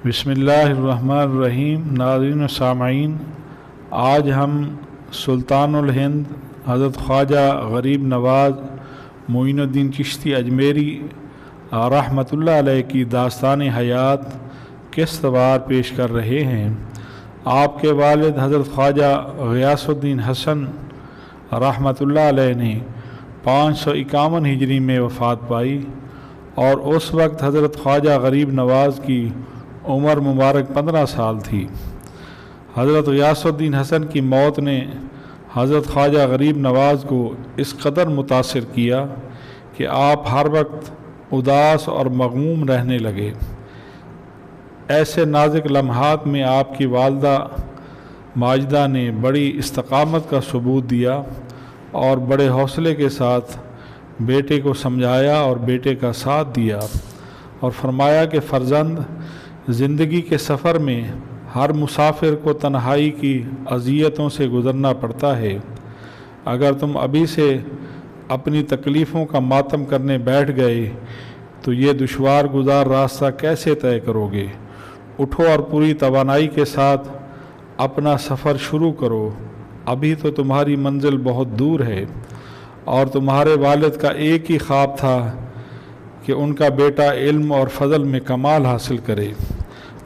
بسم اللہ الرحمن الرحیم۔ ناظرین و سامعین، آج ہم سلطان الہند حضرت خواجہ غریب نواز معین الدین چشتی اجمیری رحمۃ اللہ علیہ کی داستان حیات قسط وار پیش کر رہے ہیں۔ آپ کے والد حضرت خواجہ غیاث الدین حسن رحمۃ اللہ علیہ نے 551 ہجری میں وفات پائی اور اس وقت حضرت خواجہ غریب نواز کی عمر مبارک 15 سال تھی۔ حضرت غیاث الدین حسن کی موت نے حضرت خواجہ غریب نواز کو اس قدر متاثر کیا کہ آپ ہر وقت اداس اور مغموم رہنے لگے۔ ایسے نازک لمحات میں آپ کی والدہ ماجدہ نے بڑی استقامت کا ثبوت دیا اور بڑے حوصلے کے ساتھ بیٹے کو سمجھایا اور بیٹے کا ساتھ دیا اور فرمایا کہ فرزند، زندگی کے سفر میں ہر مسافر کو تنہائی کی اذیتوں سے گزرنا پڑتا ہے۔ اگر تم ابھی سے اپنی تکلیفوں کا ماتم کرنے بیٹھ گئے تو یہ دشوار گزار راستہ کیسے طے کرو گے؟ اٹھو اور پوری توانائی کے ساتھ اپنا سفر شروع کرو، ابھی تو تمہاری منزل بہت دور ہے۔ اور تمہارے والد کا ایک ہی خواب تھا کہ ان کا بیٹا علم اور فضل میں کمال حاصل کرے۔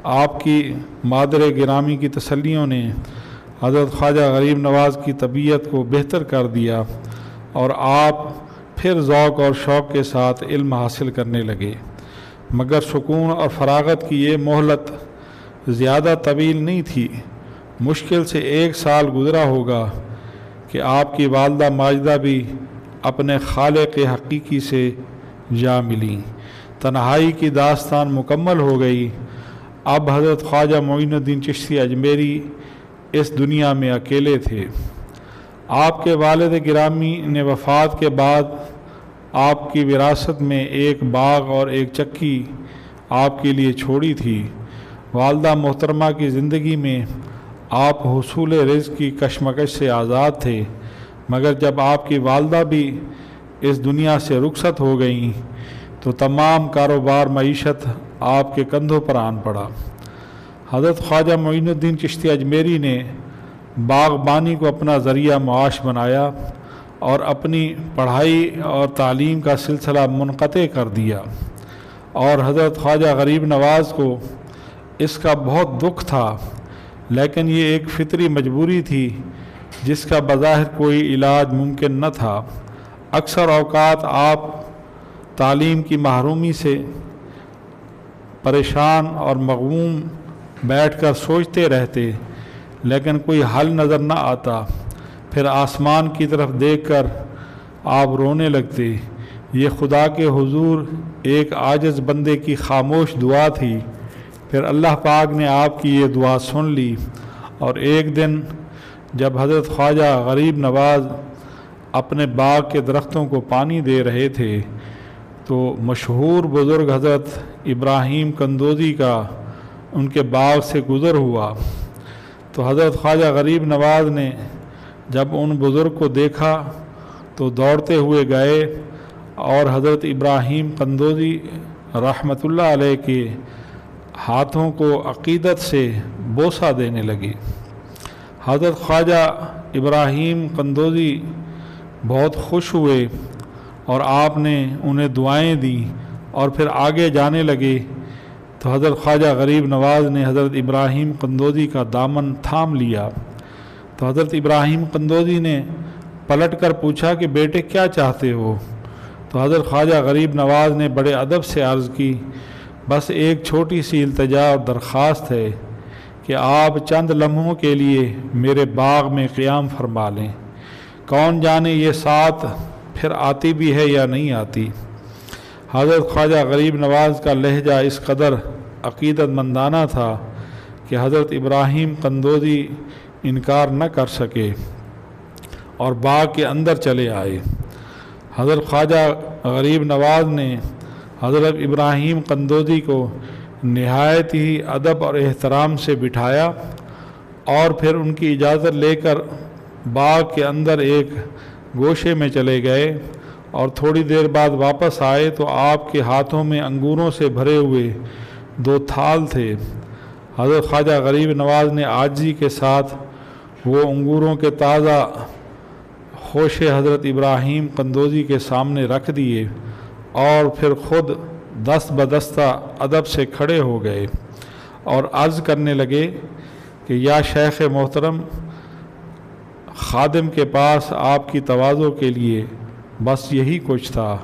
آپ کی مادر گرامی کی تسلیوں نے حضرت خواجہ غریب نواز کی طبیعت کو بہتر کر دیا اور آپ پھر ذوق اور شوق کے ساتھ علم حاصل کرنے لگے، مگر سکون اور فراغت کی یہ مہلت زیادہ طویل نہیں تھی۔ مشکل سے 1 سال گزرا ہوگا کہ آپ کی والدہ ماجدہ بھی اپنے خالق حقیقی سے جا ملیں۔ تنہائی کی داستان مکمل ہو گئی۔ اب حضرت خواجہ معین الدین چشتی اجمیری اس دنیا میں اکیلے تھے۔ آپ کے والد گرامی نے وفات کے بعد آپ کی وراثت میں ایک باغ اور ایک چکی آپ کے لیے چھوڑی تھی۔ والدہ محترمہ کی زندگی میں آپ حصول رزق کی کشمکش سے آزاد تھے، مگر جب آپ کی والدہ بھی اس دنیا سے رخصت ہو گئیں تو تمام کاروبار معیشت آپ کے کندھوں پر آن پڑا۔ حضرت خواجہ معین الدین چشتی اجمیری نے باغبانی کو اپنا ذریعہ معاش بنایا اور اپنی پڑھائی اور تعلیم کا سلسلہ منقطع کر دیا، اور حضرت خواجہ غریب نواز کو اس کا بہت دکھ تھا، لیکن یہ ایک فطری مجبوری تھی جس کا بظاہر کوئی علاج ممکن نہ تھا۔ اکثر اوقات آپ تعلیم کی محرومی سے پریشان اور مغموم بیٹھ کر سوچتے رہتے، لیکن کوئی حل نظر نہ آتا۔ پھر آسمان کی طرف دیکھ کر آپ رونے لگتے۔ یہ خدا کے حضور ایک عاجز بندے کی خاموش دعا تھی۔ پھر اللہ پاک نے آپ کی یہ دعا سن لی، اور ایک دن جب حضرت خواجہ غریب نواز اپنے باغ کے درختوں کو پانی دے رہے تھے تو مشہور بزرگ حضرت ابراہیم قندوزی کا ان کے باغ سے گزر ہوا۔ تو حضرت خواجہ غریب نواز نے جب ان بزرگ کو دیکھا تو دوڑتے ہوئے گئے اور حضرت ابراہیم قندوزی رحمۃ اللہ علیہ کے ہاتھوں کو عقیدت سے بوسہ دینے لگے۔ حضرت خواجہ ابراہیم قندوزی بہت خوش ہوئے اور آپ نے انہیں دعائیں دیں اور پھر آگے جانے لگے تو حضرت خواجہ غریب نواز نے حضرت ابراہیم قندوزی کا دامن تھام لیا۔ تو حضرت ابراہیم قندوزی نے پلٹ کر پوچھا کہ بیٹے کیا چاہتے ہو؟ تو حضرت خواجہ غریب نواز نے بڑے ادب سے عرض کی، بس ایک چھوٹی سی التجا اور درخواست ہے کہ آپ چند لمحوں کے لیے میرے باغ میں قیام فرما لیں، کون جانے یہ ساتھ پھر آتی بھی ہے یا نہیں آتی۔ حضرت خواجہ غریب نواز کا لہجہ اس قدر عقیدت مندانہ تھا کہ حضرت ابراہیم قندوزی انکار نہ کر سکے اور باغ کے اندر چلے آئے۔ حضرت خواجہ غریب نواز نے حضرت ابراہیم قندوزی کو نہایت ہی ادب اور احترام سے بٹھایا اور پھر ان کی اجازت لے کر باغ کے اندر ایک گوشے میں چلے گئے، اور تھوڑی دیر بعد واپس آئے تو آپ کے ہاتھوں میں انگوروں سے بھرے ہوئے 2 تھال تھے۔ حضرت خواجہ غریب نواز نے عاجزی کے ساتھ وہ انگوروں کے تازہ خوشے حضرت ابراہیم قندوزی کے سامنے رکھ دیے اور پھر خود دست بدستہ ادب سے کھڑے ہو گئے اور عرض کرنے لگے کہ یا شیخ محترم، خادم کے پاس آپ کی تواضع کے لیے بس یہی کچھ تھا،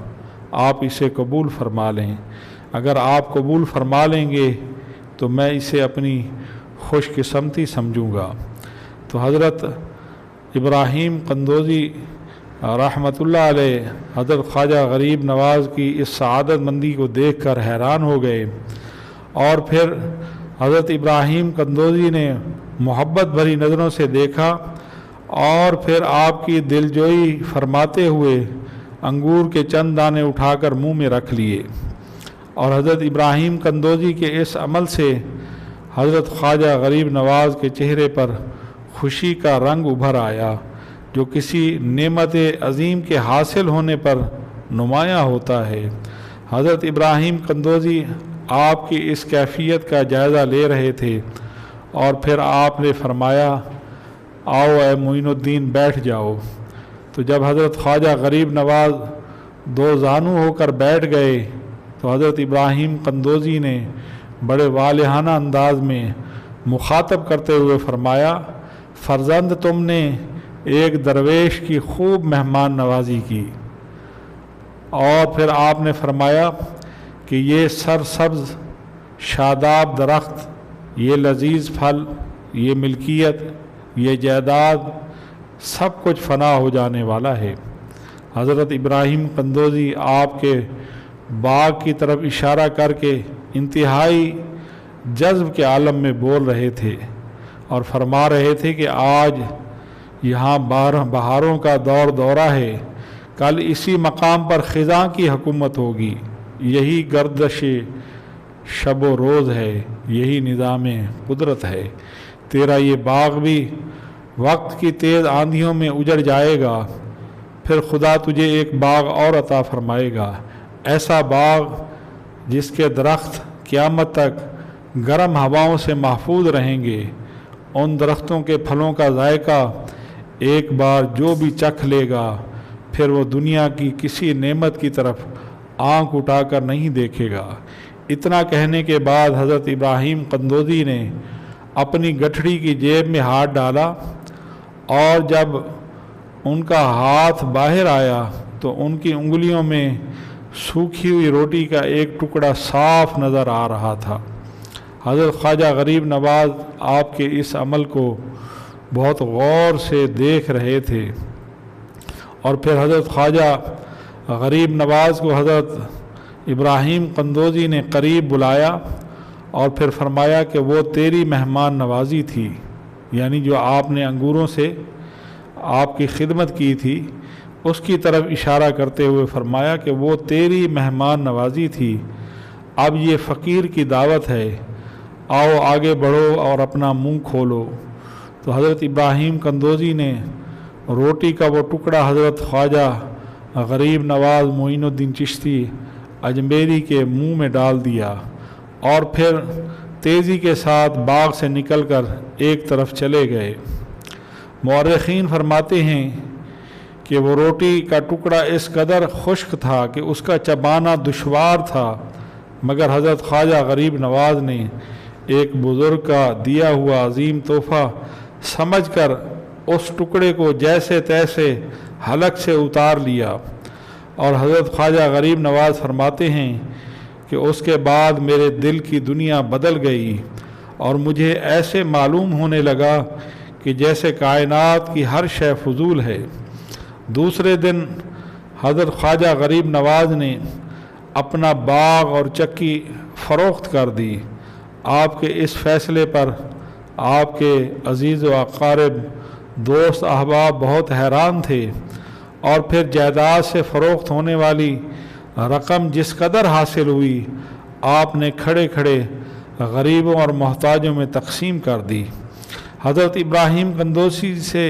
آپ اسے قبول فرما لیں۔ اگر آپ قبول فرما لیں گے تو میں اسے اپنی خوش قسمتی سمجھوں گا۔ تو حضرت ابراہیم قندوزی رحمۃ اللہ علیہ حضرت خواجہ غریب نواز کی اس سعادت مندی کو دیکھ کر حیران ہو گئے، اور پھر حضرت ابراہیم قندوزی نے محبت بھری نظروں سے دیکھا اور پھر آپ کی دلجوئی فرماتے ہوئے انگور کے چند دانے اٹھا کر منہ میں رکھ لیے، اور حضرت ابراہیم قندوزی کے اس عمل سے حضرت خواجہ غریب نواز کے چہرے پر خوشی کا رنگ ابھر آیا، جو کسی نعمت عظیم کے حاصل ہونے پر نمایاں ہوتا ہے۔ حضرت ابراہیم قندوزی آپ کی اس کیفیت کا جائزہ لے رہے تھے، اور پھر آپ نے فرمایا، آؤ اے معین الدین بیٹھ جاؤ۔ تو جب حضرت خواجہ غریب نواز دو زانو ہو کر بیٹھ گئے تو حضرت ابراہیم قندوزی نے بڑے والہانہ انداز میں مخاطب کرتے ہوئے فرمایا، فرزند تم نے ایک درویش کی خوب مہمان نوازی کی۔ اور پھر آپ نے فرمایا کہ یہ سرسبز شاداب درخت، یہ لذیذ پھل، یہ ملکیت، یہ جائیداد، سب کچھ فنا ہو جانے والا ہے۔ حضرت ابراہیم قندوزی آپ کے باغ کی طرف اشارہ کر کے انتہائی جذب کے عالم میں بول رہے تھے اور فرما رہے تھے کہ آج یہاں بہاروں کا دورہ ہے، کل اسی مقام پر خزاں کی حکومت ہوگی، یہی گردش شب و روز ہے، یہی نظام قدرت ہے۔ تیرا یہ باغ بھی وقت کی تیز آندھیوں میں اجڑ جائے گا، پھر خدا تجھے ایک باغ اور عطا فرمائے گا، ایسا باغ جس کے درخت قیامت تک گرم ہواؤں سے محفوظ رہیں گے۔ ان درختوں کے پھلوں کا ذائقہ ایک بار جو بھی چکھ لے گا پھر وہ دنیا کی کسی نعمت کی طرف آنکھ اٹھا کر نہیں دیکھے گا۔ اتنا کہنے کے بعد حضرت ابراہیم قندوزی نے اپنی گٹھڑی کی جیب میں ہاتھ ڈالا، اور جب ان کا ہاتھ باہر آیا تو ان کی انگلیوں میں سوکھی ہوئی روٹی کا ایک ٹکڑا صاف نظر آ رہا تھا۔ حضرت خواجہ غریب نواز آپ کے اس عمل کو بہت غور سے دیکھ رہے تھے، اور پھر حضرت خواجہ غریب نواز کو حضرت ابراہیم قندوزی نے قریب بلایا اور پھر فرمایا کہ وہ تیری مہمان نوازی تھی، یعنی جو آپ نے انگوروں سے آپ کی خدمت کی تھی اس کی طرف اشارہ کرتے ہوئے فرمایا کہ وہ تیری مہمان نوازی تھی، اب یہ فقیر کی دعوت ہے، آؤ آگے بڑھو اور اپنا منہ کھولو۔ تو حضرت ابراہیم قندوزی نے روٹی کا وہ ٹکڑا حضرت خواجہ غریب نواز معین الدین چشتی اجمیری کے منہ میں ڈال دیا، اور پھر تیزی کے ساتھ باغ سے نکل کر ایک طرف چلے گئے۔ مورخین فرماتے ہیں کہ وہ روٹی کا ٹکڑا اس قدر خشک تھا کہ اس کا چبانا دشوار تھا، مگر حضرت خواجہ غریب نواز نے ایک بزرگ کا دیا ہوا عظیم تحفہ سمجھ کر اس ٹکڑے کو جیسے تیسے حلق سے اتار لیا، اور حضرت خواجہ غریب نواز فرماتے ہیں کہ اس کے بعد میرے دل کی دنیا بدل گئی اور مجھے ایسے معلوم ہونے لگا کہ جیسے کائنات کی ہر شے فضول ہے۔ دوسرے دن حضرت خواجہ غریب نواز نے اپنا باغ اور چکی فروخت کر دی۔ آپ کے اس فیصلے پر آپ کے عزیز و اقارب، دوست، احباب بہت حیران تھے، اور پھر جائیداد سے فروخت ہونے والی رقم جس قدر حاصل ہوئی آپ نے کھڑے کھڑے غریبوں اور محتاجوں میں تقسیم کر دی۔ حضرت ابراہیم قندوزی سے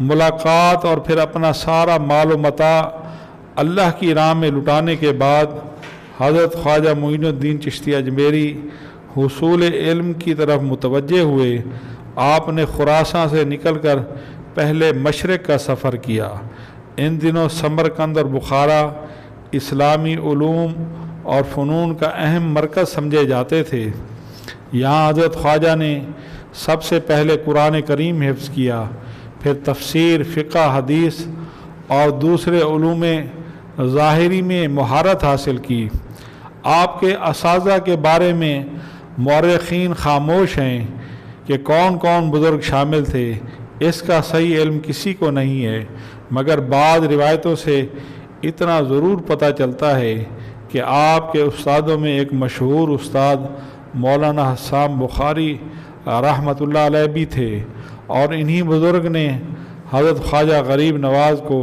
ملاقات اور پھر اپنا سارا مال و متاع اللہ کی راہ میں لٹانے کے بعد حضرت خواجہ معین الدین چشتی اجمیری حصول علم کی طرف متوجہ ہوئے آپ نے خراساں سے نکل کر پہلے مشرق کا سفر کیا۔ ان دنوں سمرقند اور بخارا اسلامی علوم اور فنون کا اہم مرکز سمجھے جاتے تھے۔ یہاں حضرت خواجہ نے سب سے پہلے قرآن کریم حفظ کیا، پھر تفسیر، فقہ، حدیث اور دوسرے علوم ظاہری میں مہارت حاصل کی۔ آپ کے اساتذہ کے بارے میں مورخین خاموش ہیں کہ کون کون بزرگ شامل تھے، اس کا صحیح علم کسی کو نہیں ہے، مگر بعض روایتوں سے اتنا ضرور پتہ چلتا ہے کہ آپ کے استادوں میں ایک مشہور استاد مولانا حسام بخاری رحمۃ اللہ علیہ بھی تھے، اور انہی بزرگ نے حضرت خواجہ غریب نواز کو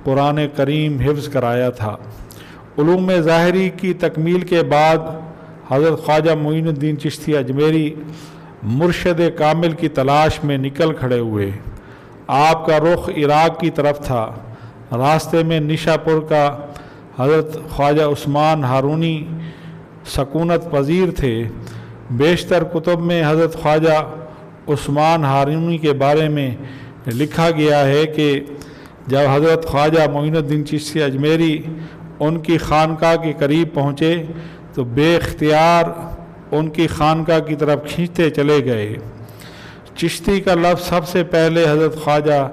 قرآن کریم حفظ کرایا تھا۔ علوم ظاہری کی تکمیل کے بعد حضرت خواجہ معین الدین چشتی اجمیری مرشد کامل کی تلاش میں نکل کھڑے ہوئے۔ آپ کا رخ عراق کی طرف تھا۔ راستے میں نشاپور کا حضرت خواجہ عثمان ہارونی سکونت پذیر تھے۔ بیشتر کتب میں حضرت خواجہ عثمان ہارونی کے بارے میں لکھا گیا ہے کہ جب حضرت خواجہ معین الدین چشتی اجمیری ان کی خانقاہ کے قریب پہنچے تو بے اختیار ان کی خانقاہ کی طرف کھینچتے چلے گئے۔ چشتی کا لفظ سب سے پہلے حضرت خواجہ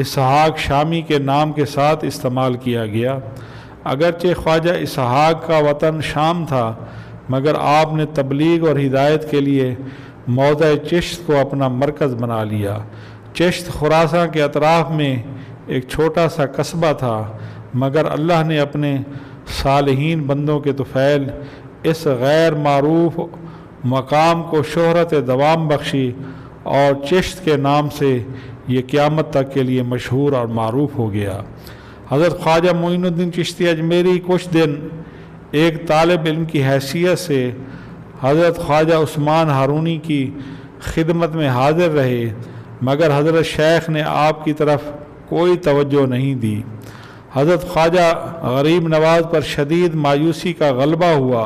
اسحاق شامی کے نام کے ساتھ استعمال کیا گیا۔ اگرچہ خواجہ اسحاق کا وطن شام تھا، مگر آپ نے تبلیغ اور ہدایت کے لیے موضع چشت کو اپنا مرکز بنا لیا۔ چشت خراساں کے اطراف میں ایک چھوٹا سا قصبہ تھا، مگر اللہ نے اپنے صالحین بندوں کے طفیل اس غیر معروف مقام کو شہرت دوام بخشی، اور چشت کے نام سے یہ قیامت تک کے لیے مشہور اور معروف ہو گیا۔ حضرت خواجہ معین الدین چشتی اجمیری کچھ دن ایک طالب علم کی حیثیت سے حضرت خواجہ عثمان ہارونی کی خدمت میں حاضر رہے، مگر حضرت شیخ نے آپ کی طرف کوئی توجہ نہیں دی۔ حضرت خواجہ غریب نواز پر شدید مایوسی کا غلبہ ہوا۔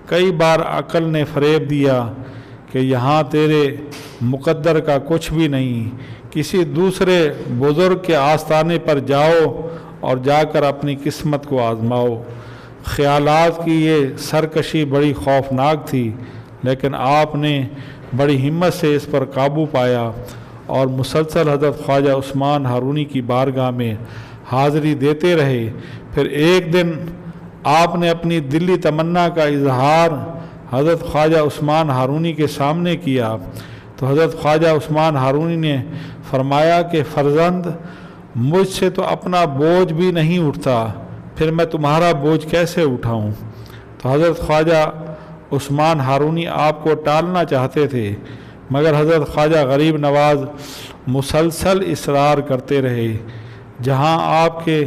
کئی بار عقل نے فریب دیا کہ یہاں تیرے مقدر کا کچھ بھی نہیں، کسی دوسرے بزرگ کے آستانے پر جاؤ اور جا کر اپنی قسمت کو آزماؤ۔ خیالات کی یہ سرکشی بڑی خوفناک تھی، لیکن آپ نے بڑی ہمت سے اس پر قابو پایا اور مسلسل حضرت خواجہ عثمان ہارونی کی بارگاہ میں حاضری دیتے رہے۔ پھر ایک دن آپ نے اپنی دلی تمنا کا اظہار حضرت خواجہ عثمان ہارونی کے سامنے کیا تو حضرت خواجہ عثمان ہارونی نے فرمایا کہ فرزند، مجھ سے تو اپنا بوجھ بھی نہیں اٹھتا، پھر میں تمہارا بوجھ کیسے اٹھاؤں؟ تو حضرت خواجہ عثمان ہارونی آپ کو ٹالنا چاہتے تھے، مگر حضرت خواجہ غریب نواز مسلسل اصرار کرتے رہے۔ جہاں آپ کے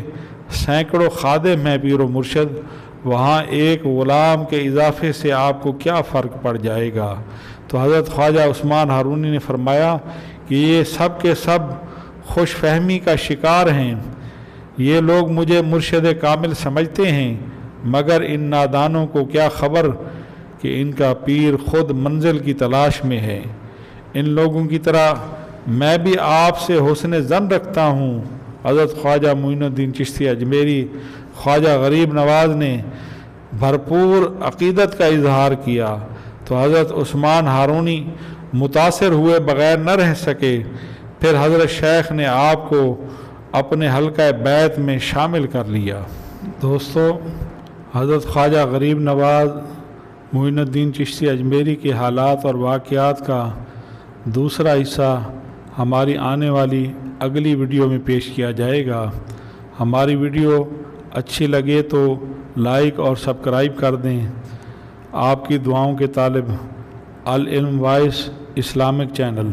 سینکڑوں خادم ہیں پیر و مرشد، وہاں ایک غلام کے اضافے سے آپ کو کیا فرق پڑ جائے گا؟ تو حضرت خواجہ عثمان ہارونی نے فرمایا کہ یہ سب کے سب خوش فہمی کا شکار ہیں، یہ لوگ مجھے مرشد کامل سمجھتے ہیں، مگر ان نادانوں کو کیا خبر کہ ان کا پیر خود منزل کی تلاش میں ہے۔ ان لوگوں کی طرح میں بھی آپ سے حسن ظن رکھتا ہوں۔ حضرت خواجہ معین الدین چشتی اجمیری خواجہ غریب نواز نے بھرپور عقیدت کا اظہار کیا تو حضرت عثمان ہارونی متاثر ہوئے بغیر نہ رہ سکے۔ پھر حضرت شیخ نے آپ کو اپنے حلقہ بیت میں شامل کر لیا۔ دوستو، حضرت خواجہ غریب نواز معین الدین چشتی اجمیری کے حالات اور واقعات کا دوسرا حصہ ہماری آنے والی اگلی ویڈیو میں پیش کیا جائے گا۔ ہماری ویڈیو اچھی لگے تو لائک اور سبسکرائب کر دیں۔ آپ کی دعاؤں کے طالب العلم وائس اسلامک چینل۔